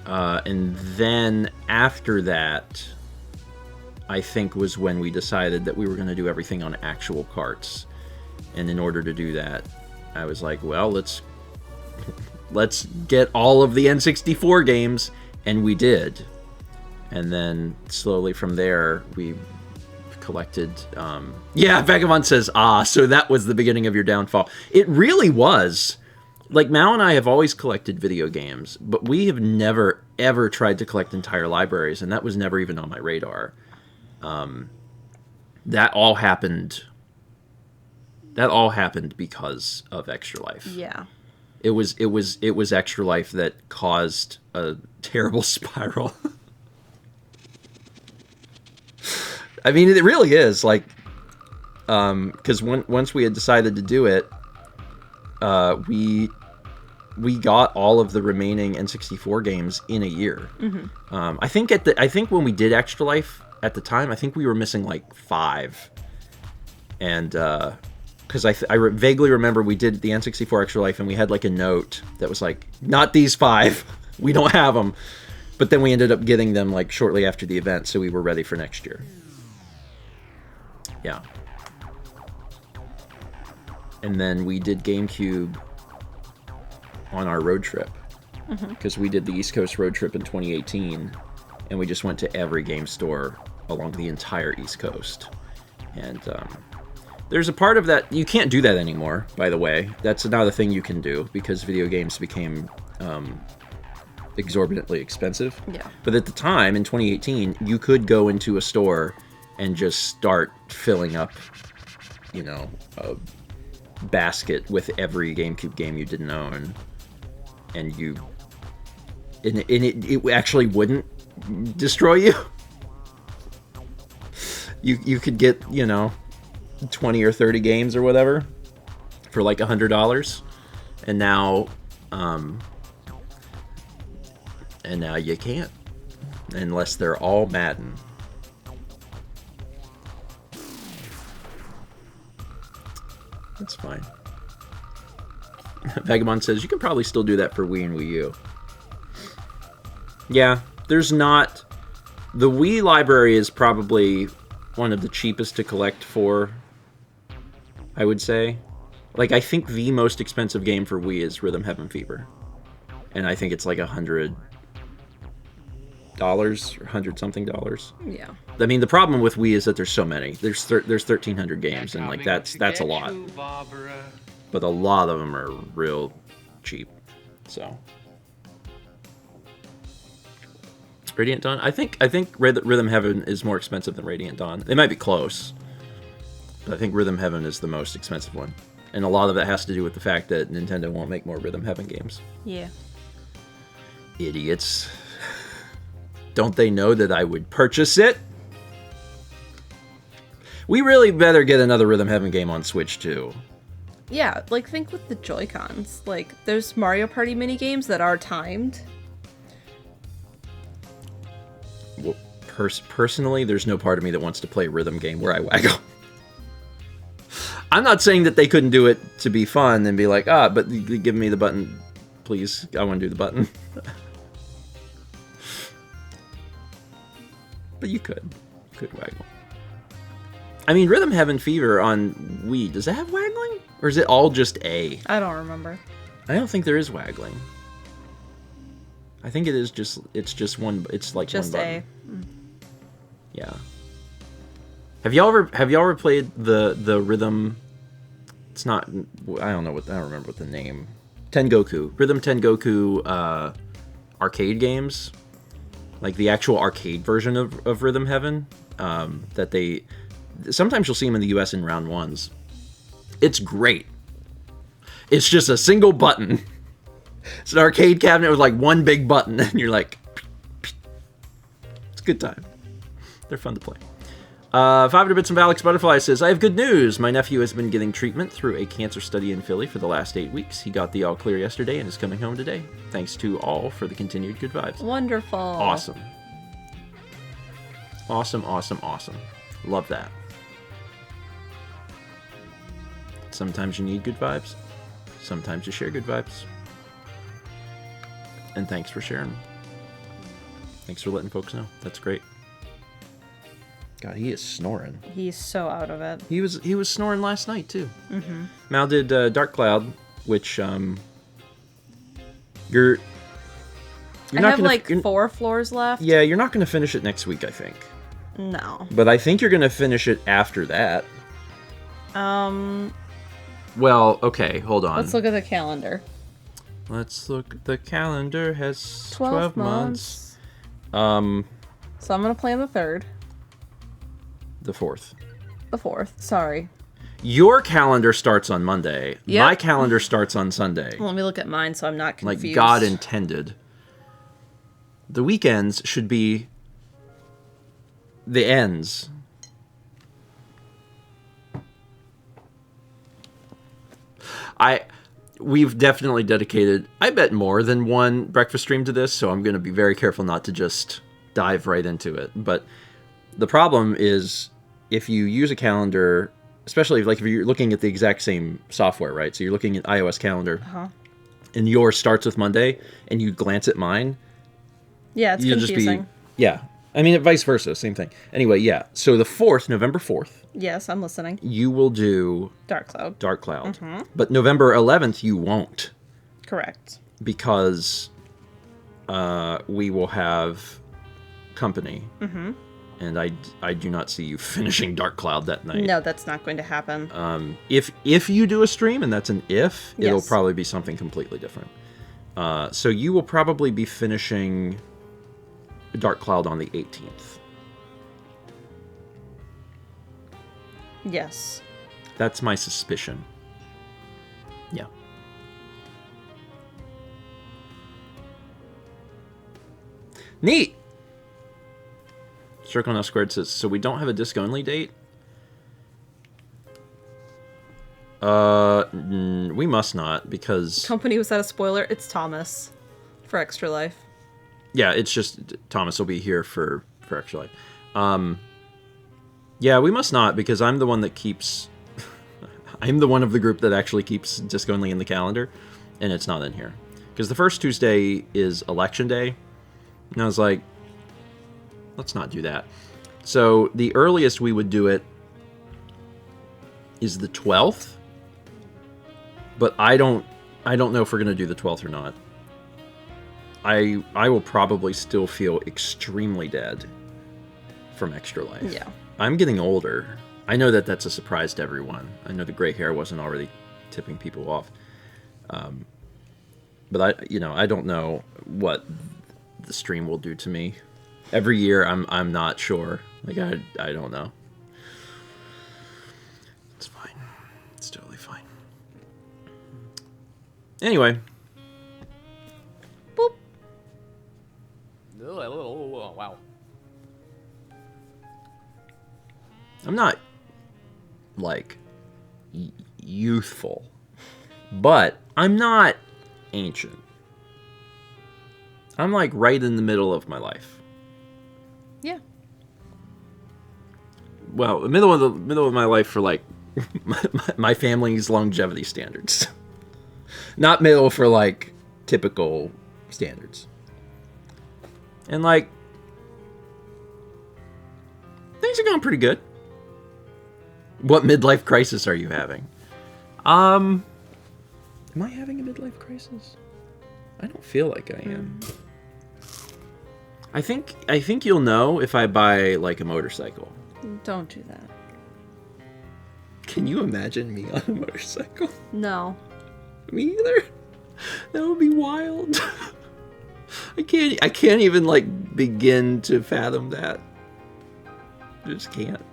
And then after that, I think was when we decided that we were going to do everything on actual carts. And in order to do that, I was like, well, let's get all of the N64 games, and we did. And then slowly from there, we collected... Yeah, Vagabond says, so that was the beginning of your downfall. It really was. Like, Mao and I have always collected video games, but we have never, ever tried to collect entire libraries, and that was never even on my radar. That all happened because of Extra Life. Yeah. It was Extra Life that caused a terrible spiral. I mean, it really is, like, because once we had decided to do it, we got all of the remaining N64 games in a year. Mm-hmm. I think when we did Extra Life at the time, I think we were missing like 5, and because I vaguely remember we did the N64 Extra Life and we had like a note that was like, not these 5, we don't have them, but then we ended up getting them like shortly after the event, so we were ready for next year. Yeah. And then we did GameCube on our road trip. Because we did the East Coast road trip in 2018, and we just went to every game store along the entire East Coast. And there's a part of that, you can't do that anymore, by the way. That's another thing you can do, because video games became exorbitantly expensive. Yeah. But at the time, in 2018, you could go into a store and just start filling up, you know, a basket with every GameCube game you didn't own. And it actually wouldn't destroy you. You could get, you know, 20 or 30 games or whatever for like $100, and now you can't, unless they're all Madden. That's fine. Vagabond says you can probably still do that for Wii and Wii U. Yeah, there's not. The Wii library is probably one of the cheapest to collect for, I would say. Like, I think the most expensive game for Wii is Rhythm Heaven Fever. And I think it's like $100 or $100-something. Yeah. I mean, the problem with Wii is that there's so many. There's 1,300 games, and like that's a lot. But a lot of them are real cheap. So, Radiant Dawn. I think Rhythm Heaven is more expensive than Radiant Dawn. They might be close, but I think Rhythm Heaven is the most expensive one, and a lot of that has to do with the fact that Nintendo won't make more Rhythm Heaven games. Yeah. Idiots. Don't they know that I would purchase it? We really better get another Rhythm Heaven game on Switch too. Yeah, like, think with the Joy-Cons. Like, there's Mario Party minigames that are timed. Well, personally, there's no part of me that wants to play a rhythm game where I waggle. I'm not saying that they couldn't do it to be fun and be like, but give me the button, please. I want to do the button. But you could waggle. I mean, Rhythm Heaven Fever on Wii, does it have waggling? Or is it all just A? I don't remember. I don't think there is waggling. I think it's just one, it's like just one button. A. Mm. Yeah. Have y'all ever played the Rhythm, it's not, I don't remember what the name, Tengoku, Rhythm Tengoku arcade games? Like the actual arcade version of Rhythm Heaven, that they, sometimes you'll see them in the US in round ones. It's great. It's just a single button. It's an arcade cabinet with like one big button, and you're like, it's a good time. They're fun to play. 500 Bits of Alex Butterfly says, I have good news. My nephew has been getting treatment through a cancer study in Philly for the last 8 weeks. He got the all clear yesterday and is coming home today. Thanks to all for the continued good vibes. Wonderful. Awesome. Awesome, awesome, awesome. Love that. Sometimes you need good vibes. Sometimes you share good vibes. And thanks for sharing. Thanks for letting folks know. That's great. God, he is snoring. He's so out of it. He was snoring last night too. Mm-hmm. Mal did Dark Cloud, which you're I not have gonna, like 4 floors left. Yeah, you're not going to finish it next week, I think. No. But I think you're going to finish it after that. Well, okay, hold on. Let's look at the calendar. Let's look. The calendar has 12 months. So I'm gonna play on the 3rd. The 4th. The 4th. Sorry. Your calendar starts on Monday. Yep. My calendar starts on Sunday. Let me look at mine so I'm not confused. Like God intended. The weekends should be the ends. We've definitely dedicated, I bet, more than one breakfast stream to this, so I'm going to be very careful not to just dive right into it. But the problem is, if you use a calendar, especially if you're looking at the exact same software, right? So you're looking at iOS calendar, and yours starts with Monday, and you glance at mine. Yeah, it's confusing. Yeah. I mean, vice versa, same thing. Anyway, yeah. So the 4th, November 4th. Yes, I'm listening. You will do Dark Cloud. Dark Cloud. Mm-hmm. But November 11th, you won't. Correct. because we will have company. Mm-hmm. And I do not see you finishing Dark Cloud that night. No, that's not going to happen. If you do a stream, and that's an if, it'll Yes. probably be something completely different. So you will probably be finishing Dark Cloud on the 18th. Yes. That's my suspicion. Yeah. Neat! Circle Now Squared says, so we don't have a disc-only date? We must not, because... Company was that a spoiler? It's Thomas for Extra Life. Yeah, it's just Thomas will be here for Extra Life. Yeah, we must not, because I'm the one that keeps... I'm the one of the group that actually keeps disc only in the calendar, and it's not in here. Because the first Tuesday is Election Day, and I was like, let's not do that. So the earliest we would do it is the 12th, but I don't know if we're going to do the 12th or not. I will probably still feel extremely dead from Extra Life. Yeah. I'm getting older. I know that that's a surprise to everyone. I know the gray hair wasn't already tipping people off. But I don't know what the stream will do to me. Every year I'm not sure. Like I don't know. It's fine. It's totally fine. Anyway. Boop. Wow. I'm not like youthful, but I'm not ancient. I'm like right in the middle of my life. Yeah. Well, the middle of my life for like my family's longevity standards. Not middle for like typical standards. And like things are going pretty good. What midlife crisis are you having? Am I having a midlife crisis? I don't feel like I am. I think you'll know if I buy like a motorcycle. Don't do that. Can you imagine me on a motorcycle? No. Me either. That would be wild. I can't even like begin to fathom that. I just can't.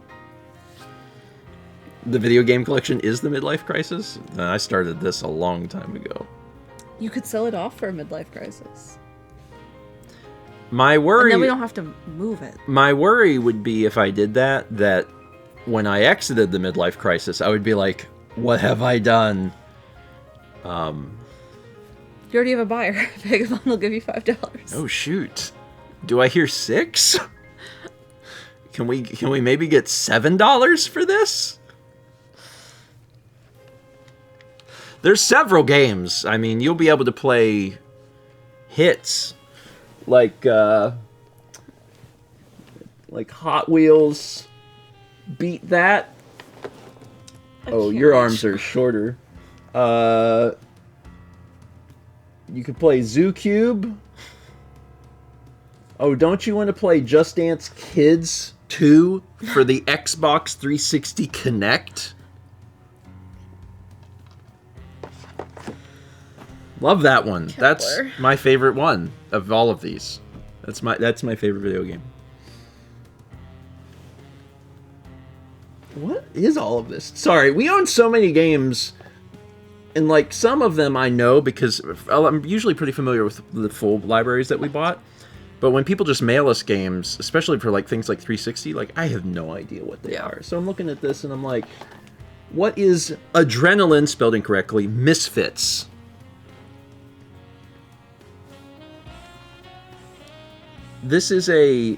The video game collection is the midlife crisis? I started this a long time ago. You could sell it off for a midlife crisis. My worry... And then we don't have to move it. My worry would be if I did that when I exited the midlife crisis, I would be like, what have I done? You already have a buyer. Vagabond will give you $5. Oh, shoot. Do I hear 6? Can we maybe get $7 for this? There's several games. I mean, you'll be able to play hits like Hot Wheels. Beat That. Oh, your arms are shorter. You could play Zoo Cube. Oh, don't you want to play Just Dance Kids 2 for the Xbox 360 Kinect? Love that one. Killer. That's my favorite one of all of these. That's my favorite video game. What is all of this? Sorry, we own so many games, and like some of them I know because I'm usually pretty familiar with the full libraries that we bought. But when people just mail us games, especially for like things like 360, like I have no idea what they are. So I'm looking at this and I'm like, what is Adrenaline, spelled incorrectly, Misfits? This is a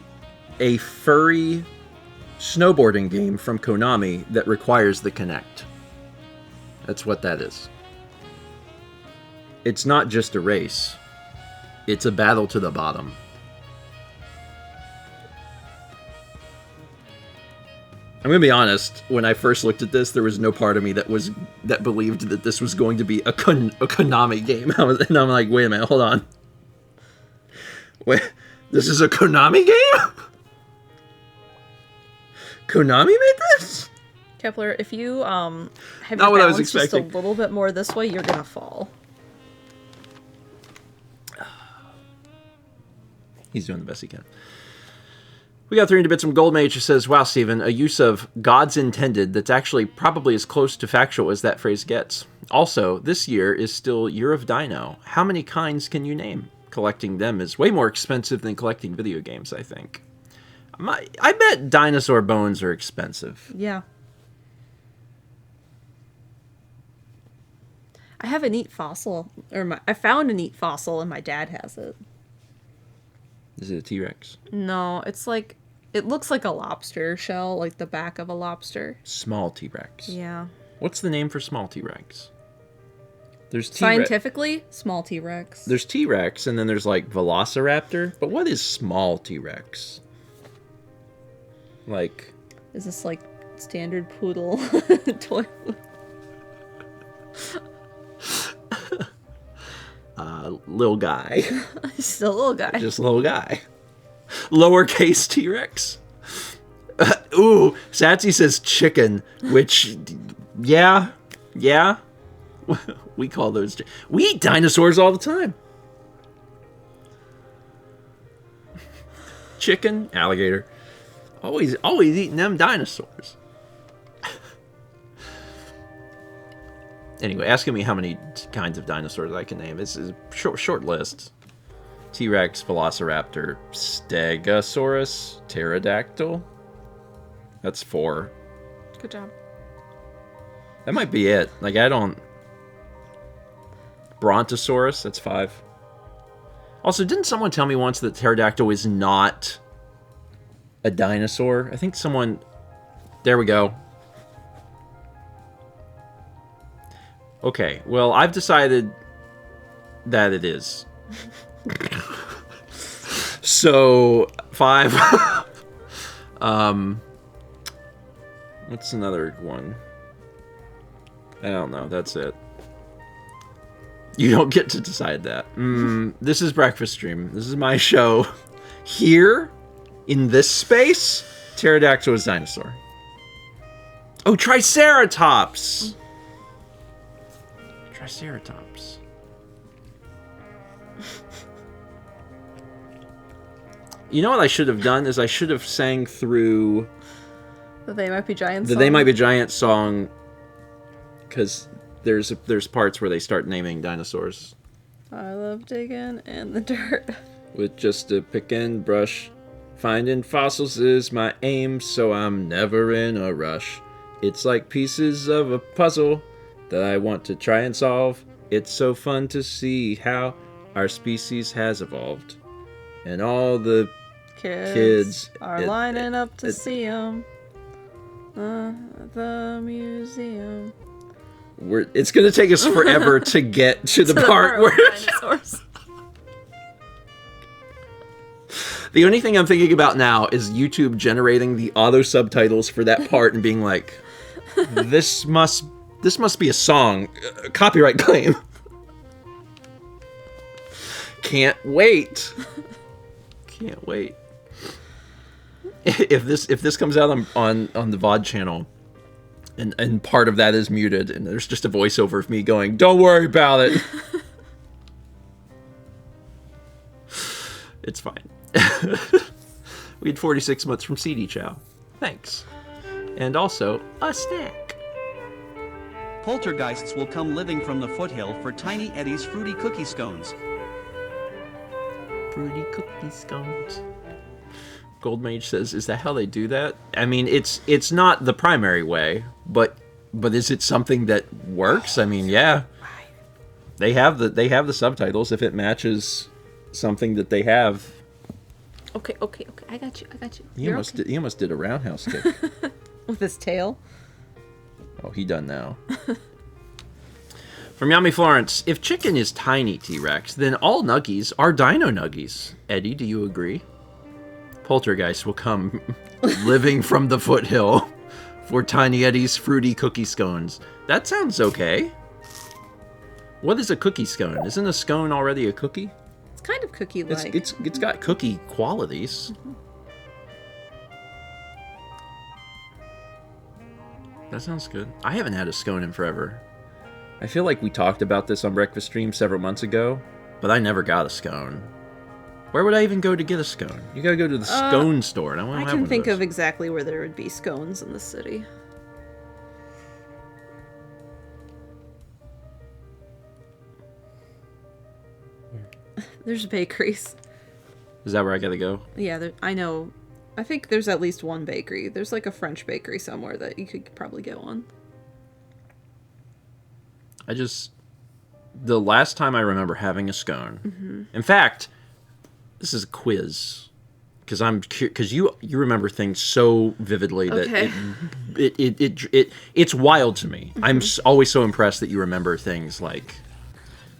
furry snowboarding game from Konami that requires the Kinect. That's what that is. It's not just a race. It's a battle to the bottom. I'm gonna be honest. When I first looked at this, there was no part of me that believed that this was going to be a Konami game. And I'm like, wait a minute, hold on. Wait, this is a Konami game? Konami made this? Kepler, if you have Not your what I was balance just a expecting. little bit more this way, you're gonna fall. He's doing the best he can. We got 300 bits from Goldmage who says, wow, Steven, a use of God's intended that's actually probably as close to factual as that phrase gets. Also, this year is still Year of Dino. How many kinds can you name? Collecting them is way more expensive than collecting video games, I think. I bet dinosaur bones are expensive. Yeah. I have a neat fossil, I found a neat fossil and my dad has it. Is it a T-Rex? No, it's like, it looks like a lobster shell, like the back of a lobster. Small T-Rex. Yeah. What's the name for small T-Rex? There's T-Rex. Scientifically, small T-Rex. There's T-Rex, and then there's like Velociraptor. But what is small T-Rex? Like... Is this like standard poodle toy? Little guy. Just a little guy. Just a little guy. Lowercase T-Rex. Ooh, Satsy says chicken, which, yeah. We call those... We eat dinosaurs all the time. Chicken, alligator. Always eating them dinosaurs. Anyway, asking me how many kinds of dinosaurs I can name. This is a short list. T-Rex, Velociraptor, Stegosaurus, Pterodactyl. That's 4. Good job. That might be it. Like, I don't... Brontosaurus, that's 5. Also, didn't someone tell me once that Pterodactyl is not a dinosaur? I think someone... There we go. Okay, well, I've decided that it is. So, 5. What's another one? I don't know. That's it. You don't get to decide that. This is Breakfast Stream. This is my show. Here, in this space, Pterodactyl is dinosaur. Oh, Triceratops! Triceratops. You know what I should have done is I should have sang through The They Might Be Giants the song. They Might Be Giant song, because there's parts where they start naming dinosaurs. I love digging in the dirt. With just a pick and brush, finding fossils is my aim, so I'm never in a rush. It's like pieces of a puzzle that I want to try and solve. It's so fun to see how our species has evolved. And all the kids are lining up to see them. The museum. It's going to take us forever to get to the part where... dinosaurs. The only thing I'm thinking about now is YouTube generating the auto subtitles for that part and being like, this must be a song. Copyright claim. Can't wait. Can't wait. If this comes out on the VOD channel and part of that is muted and there's just a voiceover of me going, don't worry about it. It's fine. We had 46 months from CD Chow. Thanks. And also, a snack. Poltergeists will come living from the foothill for Tiny Eddie's fruity cookie scones. Fruity cookie scones. Goldmage says, is that how they do that? I mean, it's not the primary way, but is it something that works? I mean, yeah. They have the subtitles if it matches something that they have. Okay. I got you. He almost did a roundhouse kick. With his tail. Oh, he done now. From Yummy Florence, if chicken is tiny T-Rex, then all nuggies are dino nuggies. Eddie, do you agree? Poltergeist will come living from the foothill for Tiny Eddie's fruity cookie scones. That sounds okay. What is a cookie scone? Isn't a scone already a cookie? It's kind of cookie-like. It's got cookie qualities. Mm-hmm. That sounds good. I haven't had a scone in forever. I feel like we talked about this on Breakfast Stream several months ago, but I never got a scone. Where would I even go to get a scone? You gotta go to the scone store, and I don't have one can think those. of exactly where there would be scones in the city. There's bakeries. Is that where I gotta go? Yeah, I know. I think there's at least one bakery. There's like a French bakery somewhere that you could probably go on. The last time I remember having a scone. In fact, this is a quiz. Because you remember things so vividly that it's wild to me. I'm always so impressed that you remember things like.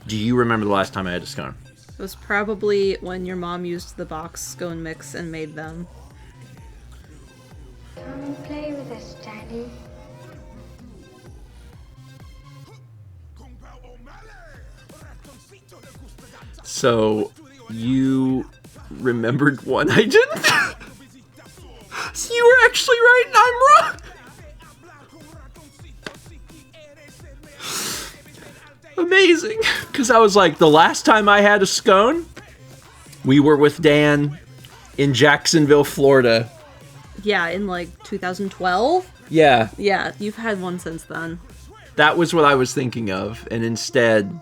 Do you remember the last time I had a scone? It was probably when your mom used the box scone mix and made them. Come and play with us, Daddy. So, you remembered one I didn't? So you were actually right and I'm wrong! Amazing! Because I was like, the last time I had a scone, we were with Dan in Jacksonville, Florida. Yeah, in like 2012? Yeah. Yeah, you've had one since then. That was what I was thinking of, and instead,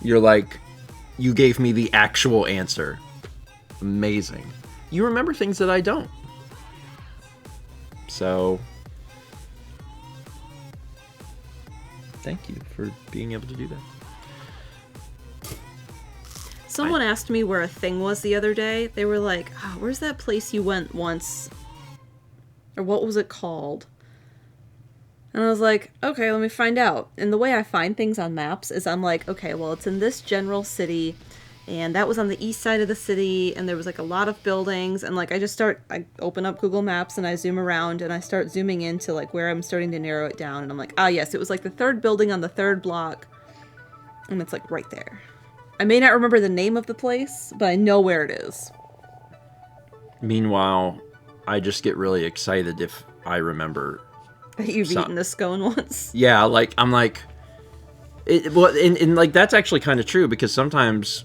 you're like, you gave me the actual answer. Amazing. You remember things that I don't. So, thank you for being able to do that. Someone asked me where a thing was the other day. They were like, oh, where's that place you went once? Or what was it called? And I was like, okay, let me find out. And the way I find things on maps is I'm like, okay, well, it's in this general city, and that was on the east side of the city, and there was like a lot of buildings, and like I open up Google Maps and I zoom around and I start zooming into like where I'm starting to narrow it down, and I'm like, ah, yes, it was like the third building on the third block, and it's like right there. I may not remember the name of the place, but I know where it is. Meanwhile, I just get really excited if I remember. That you've eaten a scone once. Yeah, like, I'm like... and like, that's actually kind of true, because sometimes,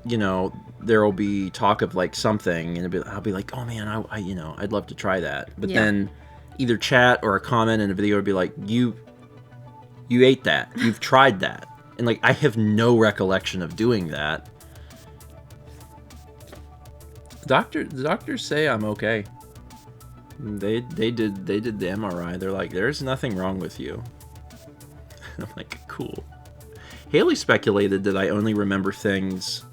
you know, there will be talk of, like, something, and I'll be like, oh, man, I'd love to try that. But then either chat or a comment in a video would be like, you ate that. You've tried that. And, like, I have no recollection of doing that. The doctors say I'm okay. They did the MRI. They're like, there's nothing wrong with you. I'm like, cool. Haley speculated that I only remember things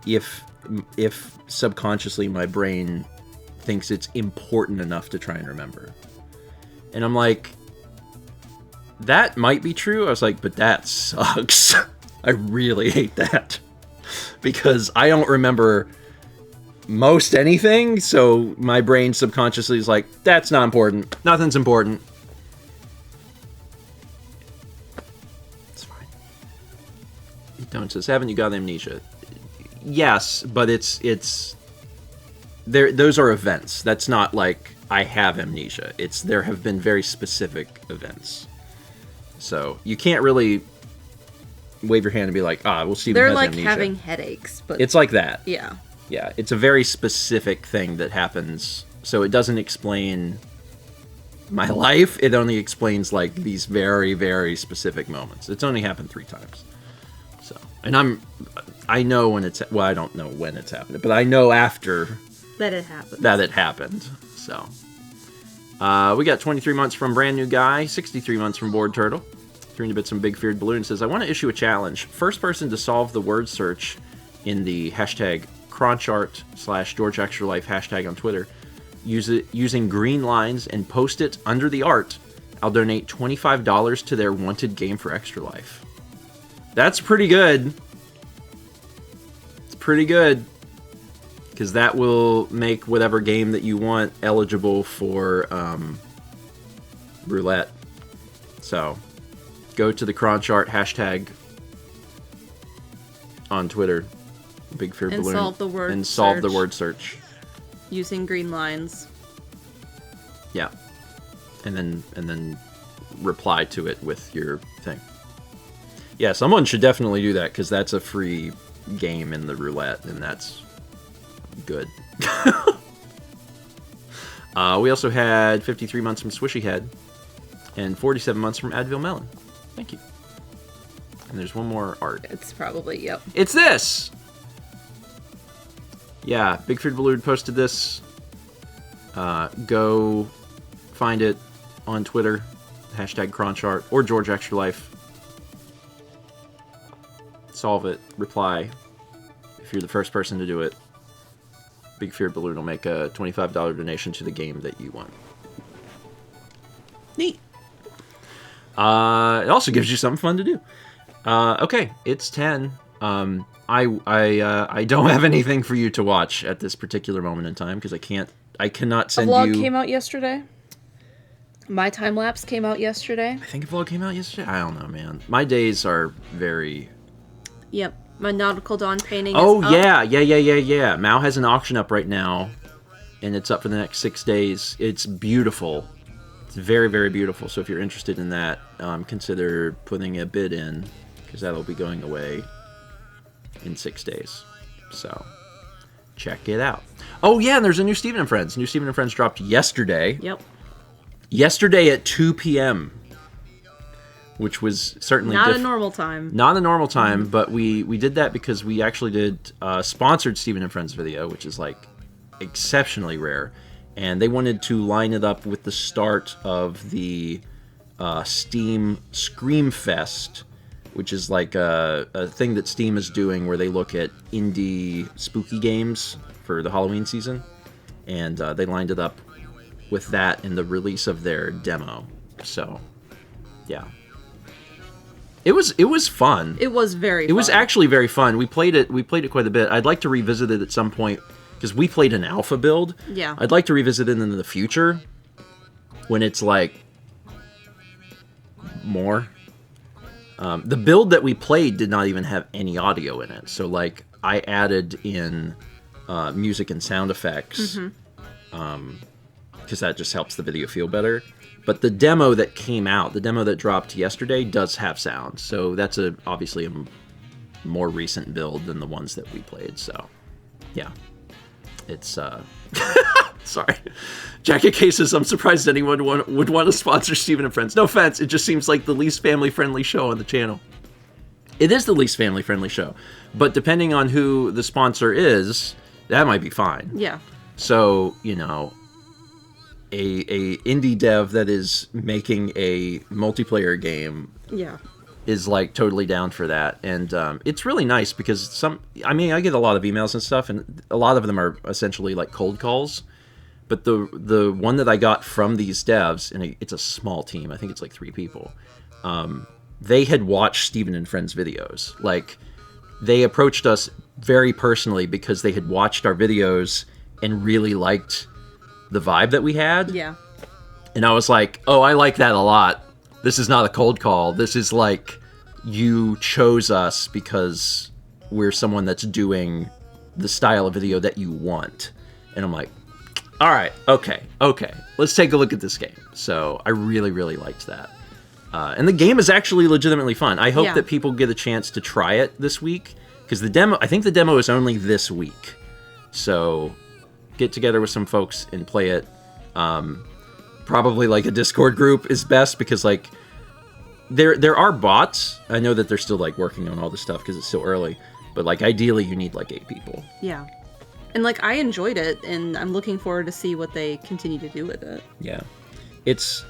if subconsciously my brain thinks it's important enough to try and remember. And I'm like, that might be true. I was like, but that sucks. I really hate that. Because I don't remember most anything, so my brain subconsciously is like, that's not important. Nothing's important. It's fine. Don't says, haven't you got amnesia? Yes, but it's those are events. That's not like I have amnesia. There have been very specific events. So you can't really wave your hand and be like, well, Stephen They're has like amnesia. having headaches, but It's like that. yeah. Yeah, it's a very specific thing that happens. So it doesn't explain my life. It only explains, like, these very, very specific moments. It's only happened 3 times. So, and I know when I don't know when it's happened, but I know after that it happened. That it happened. So, we got 23 months from Brand New Guy, 63 months from Bored Turtle, 300 bits from Big Feared Balloon says, I want to issue a challenge. First person to solve the word search in the hashtag crunchart/George Extra Life hashtag on Twitter, using green lines and post it under the art, I'll donate $25 to their wanted game for Extra Life. That's pretty good. It's pretty good. Because that will make whatever game that you want eligible for roulette. So go to the Cronchart hashtag on Twitter, Big Fear And Balloon, solve the word and solve the search. word search. Using green lines. Yeah, and then reply to it with your thing. Yeah, someone should definitely do that because that's a free game in the roulette, and that's good. We also had 53 months from Swishy Head and 47 months from Advil Melon. Thank you. And there's one more art. It's probably, yep. It's this! Yeah, Big Feared Balloon posted this. Go find it on Twitter, hashtag Cronchart, or George Extra Life. Solve it, reply. If you're the first person to do it, Big Feared Balloon will make a $25 donation to the game that you want. Neat. It also gives you something fun to do. Okay, it's 10. I don't have anything for you to watch at this particular moment in time because I cannot send A vlog you. came out yesterday. My time lapse came out yesterday. I think a vlog came out yesterday. I don't know, man. My days are very. Yep. My Nautical Dawn painting Oh is up. yeah. Mao has an auction up right now, and it's up for the next 6 days. It's beautiful. It's very, very beautiful. So if you're interested in that, consider putting a bid in because that'll be going away in 6 days. So check it out. Oh yeah, and there's a new Stephen and Friends. New Stephen and Friends dropped yesterday. Yep. Yesterday at 2 p.m., which was certainly Not a normal time. Not a normal time, but we did that because we actually did a sponsored Stephen and Friends video, which is like exceptionally rare. And they wanted to line it up with the start of the Steam Scream Fest, which is like a thing that Steam is doing where they look at indie spooky games for the Halloween season. And they lined it up with that in the release of their demo. So, yeah. It was fun. It was very fun. It was actually very fun. We played it quite a bit. I'd like to revisit it at some point because we played an alpha build. Yeah. I'd like to revisit it in the future when it's like more. The build that we played did not even have any audio in it. So like I added in music and sound effects because that just helps the video feel better. But the demo that came out, the demo that dropped yesterday, does have sound. So that's obviously a more recent build than the ones that we played. So, yeah. It's, sorry. Jacket Cases, I'm surprised anyone would want to sponsor Stephen and Friends. No offense, it just seems like the least family-friendly show on the channel. It is the least family-friendly show. But depending on who the sponsor is, that might be fine. Yeah. So, you know, a indie dev that is making a multiplayer game Yeah. is like totally down for that. And it's really nice because I get a lot of emails and stuff, and a lot of them are essentially like cold calls. But the one that I got from these devs, and it's a small team, I think it's like 3 people, they had watched Stephen and Friends videos. Like, they approached us very personally because they had watched our videos and really liked the vibe that we had. Yeah. And I was like, oh, I like that a lot. This is not a cold call. This is like, you chose us because we're someone that's doing the style of video that you want. And I'm like, all right, okay. Let's take a look at this game. So I really, really liked that. And the game is actually legitimately fun. I hope that people get a chance to try it this week. Because I think the demo is only this week. So get together with some folks and play it. Probably like a Discord group is best because like there are bots. I know that they're still like working on all this stuff because it's still early, but like ideally you need like 8 people. Yeah. And like I enjoyed it, and I'm looking forward to see what they continue to do with it. Yeah. It's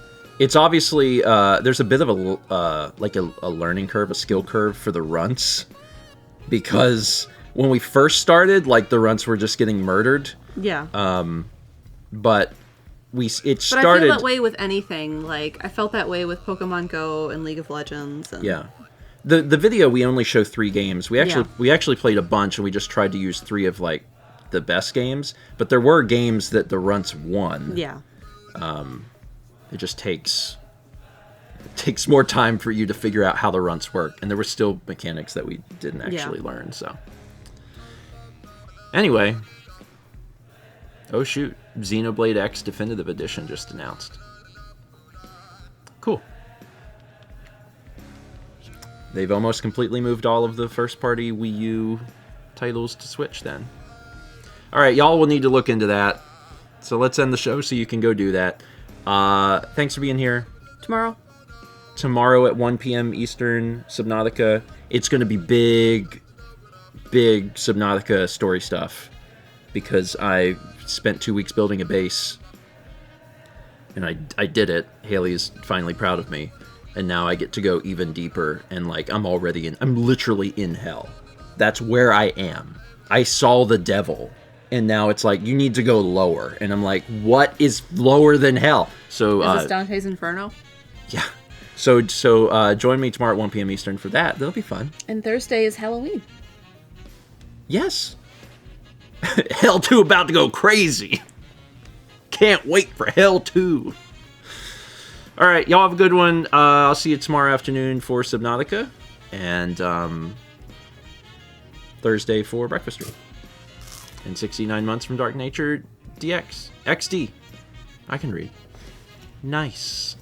obviously there's a bit of a learning curve, a skill curve for the runts, because when we first started, like the runts were just getting murdered. Yeah. But it started. But I feel that way with anything. Like I felt that way with Pokemon Go and League of Legends. And... Yeah. The video we only show 3 games. We actually played a bunch, and we just tried to use 3 of like the best games. But there were games that the runts won. Yeah. It just takes It takes more time for you to figure out how the runts work, and there were still mechanics that we didn't actually learn. So anyway, oh shoot, Xenoblade X Definitive Edition just announced. Cool. They've almost completely moved all of the first-party Wii U titles to Switch then. All right, y'all will need to look into that. So let's end the show so you can go do that. Thanks for being here. Tomorrow at 1 p.m. Eastern, Subnautica. It's going to be big Subnautica story stuff because I spent 2 weeks building a base, and I did it. Haley's finally proud of me, and now I get to go even deeper, and like I'm literally in hell. That's where I am. I saw the devil, and now it's like you need to go lower, and I'm like, what is lower than hell? So Is this Dante's Inferno? yeah. So join me tomorrow at 1 p.m. Eastern for that. That'll be fun. And Thursday is Halloween. Yes. Hell 2 about to go crazy. Can't wait for Hell 2. All right, y'all have a good one. I'll see you tomorrow afternoon for Subnautica, and Thursday for Breakfast Room. And 69 Months from Dark Nature DX. XD. I can read. Nice.